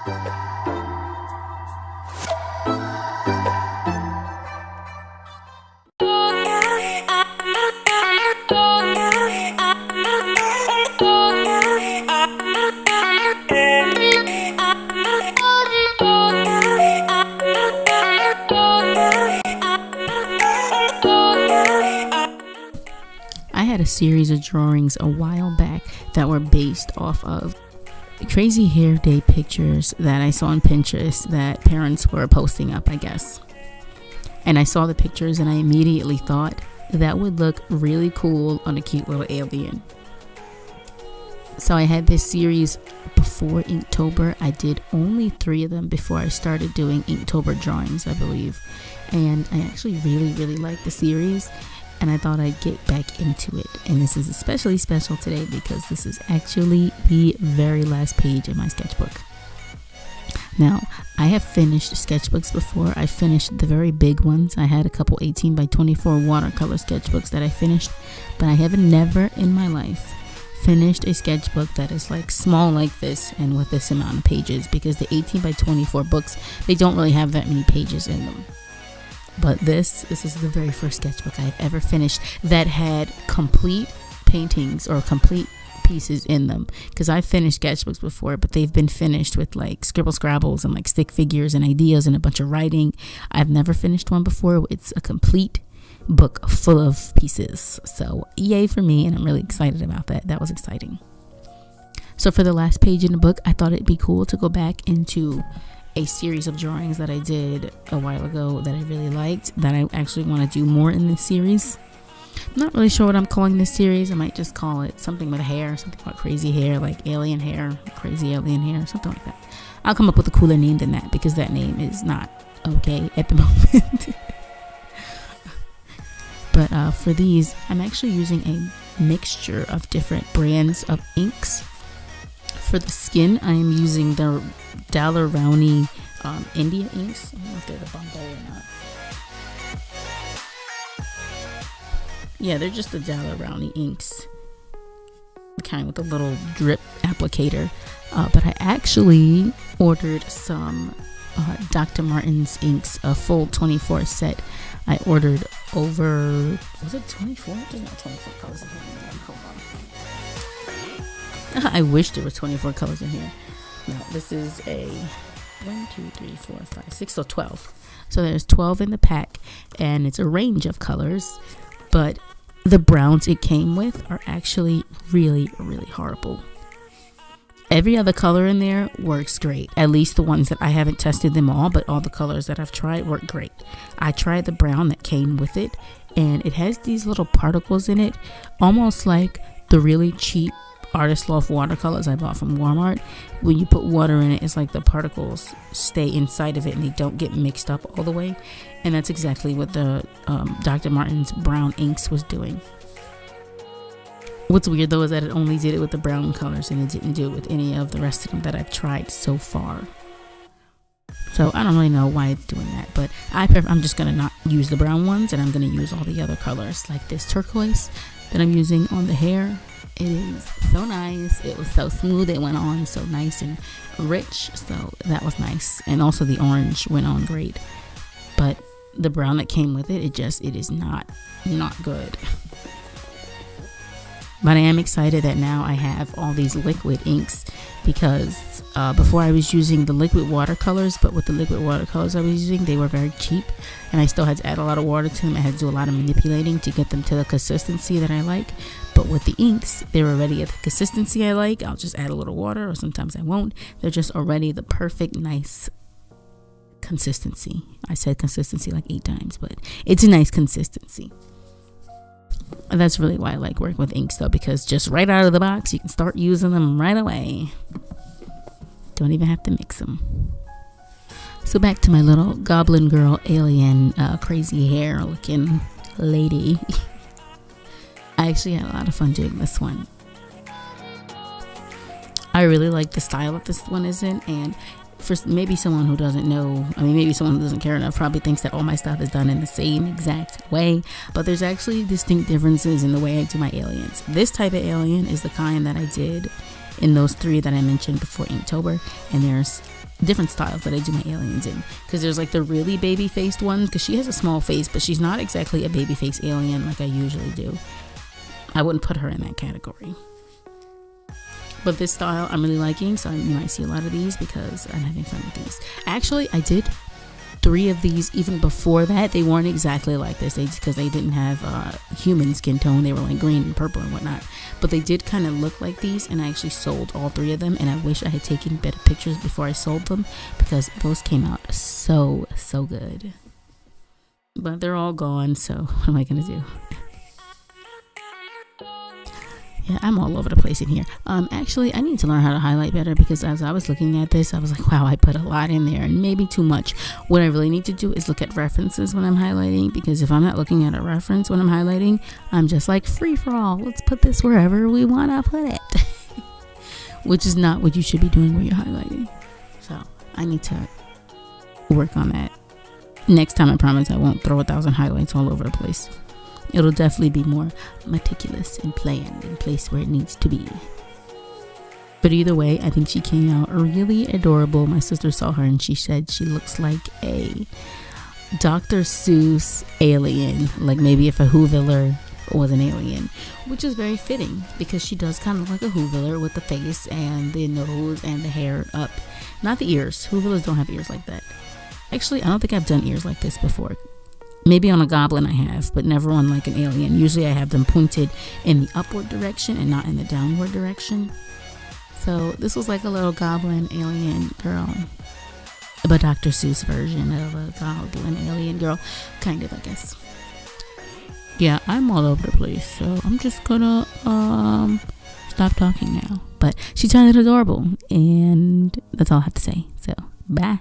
I had a series of drawings a while back that were based off of crazy hair day pictures that I saw on Pinterest that parents were posting up, I guess. And I saw the pictures and I immediately thought that would look really cool on a cute little alien. So I had this series before Inktober. I did only 3 of them before I started doing Inktober drawings, I believe. And I actually really liked the series. And I thought I'd get back into it. And this is especially special today because this is actually the very last page in my sketchbook. Now, I have finished sketchbooks before. I finished the very big ones. I had a couple 18 by 24 watercolor sketchbooks that I finished. But I have never in my life finished a sketchbook that is like small like this and with this amount of pages. Because the 18 by 24 books, they don't really have that many pages in them. But this is the very first sketchbook I've ever finished that had complete paintings or complete pieces in them. Because I've finished sketchbooks before, but they've been finished with like scribble scrabbles and like stick figures and ideas and a bunch of writing. I've never finished one before. It's a complete book full of pieces. So yay for me, and I'm really excited about that. That was exciting. So for the last page in the book, I thought it'd be cool to go back into a series of drawings that I did a while ago that I really liked, that I actually want to do more in this series. I'm not really sure what I'm calling this series. I might just call it something with hair, something about crazy hair, like alien hair, crazy alien hair, something like that. I'll come up with a cooler name than that because that name is not okay at the moment. But for these, I'm actually using a mixture of different brands of inks. For the skin, I am using the Daler-Rowney India inks. I don't know if they're the Bombay or not. Yeah, they're just the Daler-Rowney inks. The kind with a little drip applicator. But I actually ordered some Dr. Martens inks, a full 24 set. I ordered over, was it 24? There's not 24 colors in here. Hold on. I wish there were 24 colors in here. No, this is a 1, 2, 3, 4, 5, 6, so 12. So there's 12 in the pack, and it's a range of colors, but the browns it came with are actually really horrible. Every other color in there works great. At least the ones that I haven't tested them all, but all the colors that I've tried work great. I tried the brown that came with it, and it has these little particles in it, almost like the really cheap Artist Loft watercolors I bought from Walmart. When you put water in it, it's like the particles stay inside of it and they don't get mixed up all the way. And that's exactly what the Dr. Martens brown inks was doing. What's weird though is that it only did it with the brown colors and it didn't do it with any of the rest of them that I've tried so far. So I don't really know why it's doing that, but I'm just gonna not use the brown ones and I'm gonna use all the other colors, like this turquoise that I'm using on the hair. It is so nice. It was so smooth. It went on so nice and rich. So that was nice. And also the orange went on great. But the brown that came with it, it is not good. But I am excited that now I have all these liquid inks because before I was using the liquid watercolors, but with the liquid watercolors I was using, they were very cheap and I still had to add a lot of water to them. I had to do a lot of manipulating to get them to the consistency that I like. But with the inks, they're already at the consistency I like. I'll just add a little water or sometimes I won't. They're just already the perfect, nice consistency. I said consistency like 8 times, but it's a nice consistency. And that's really why I like working with inks though, because just right out of the box, you can start using them right away. Don't even have to mix them. So back to my little goblin girl alien crazy hair looking lady. I actually had a lot of fun doing this one. I really like the style that this one is in, and for maybe someone who doesn't know, maybe someone who doesn't care enough probably thinks that all my stuff is done in the same exact way, but there's actually distinct differences in the way I do my aliens. This type of alien is the kind that I did in those 3 that I mentioned before Inktober, and there's different styles that I do my aliens in, because there's like the really baby faced one, because she has a small face, but she's not exactly a baby face alien like I usually do. I wouldn't put her in that category. But this style I'm really liking, so you might see a lot of these because I'm having fun with these. Actually, I did 3 of these even before that. They weren't exactly like this, because they didn't have human skin tone. They were like green and purple and whatnot, but they did kind of look like these, and I actually sold all 3 of them, and I wish I had taken better pictures before I sold them, because those came out so good. But they're all gone, so what am I gonna do? Yeah, I'm all over the place in here. Actually, I need to learn how to highlight better, because as I was looking at this, I was like, wow, I put a lot in there and maybe too much. What I really need to do is look at references when I'm highlighting, because if I'm not looking at a reference when I'm highlighting, I'm just like free for all. Let's put this wherever we want to put it, which is not what you should be doing when you're highlighting. So I need to work on that. Next time, I promise I won't throw 1,000 highlights all over the place. It'll definitely be more meticulous and planned and placed where it needs to be. But either way, I think she came out really adorable. My sister saw her and she said she looks like a Dr. Seuss alien, like maybe if a Whoviller was an alien, which is very fitting, because she does kind of look like a Whoviller with the face and the nose and the hair up. Not the ears. Whovillers don't have ears like that. Actually, I don't think I've done ears like this before. Maybe on a goblin I have, but never on like an alien. Usually I have them pointed in the upward direction and not in the downward direction. So this was like a little goblin alien girl, but Dr. Seuss version of a goblin alien girl, kind of, I guess. Yeah, I'm all over the place, so I'm just gonna stop talking now. But she sounded adorable, and that's all I have to say. So bye.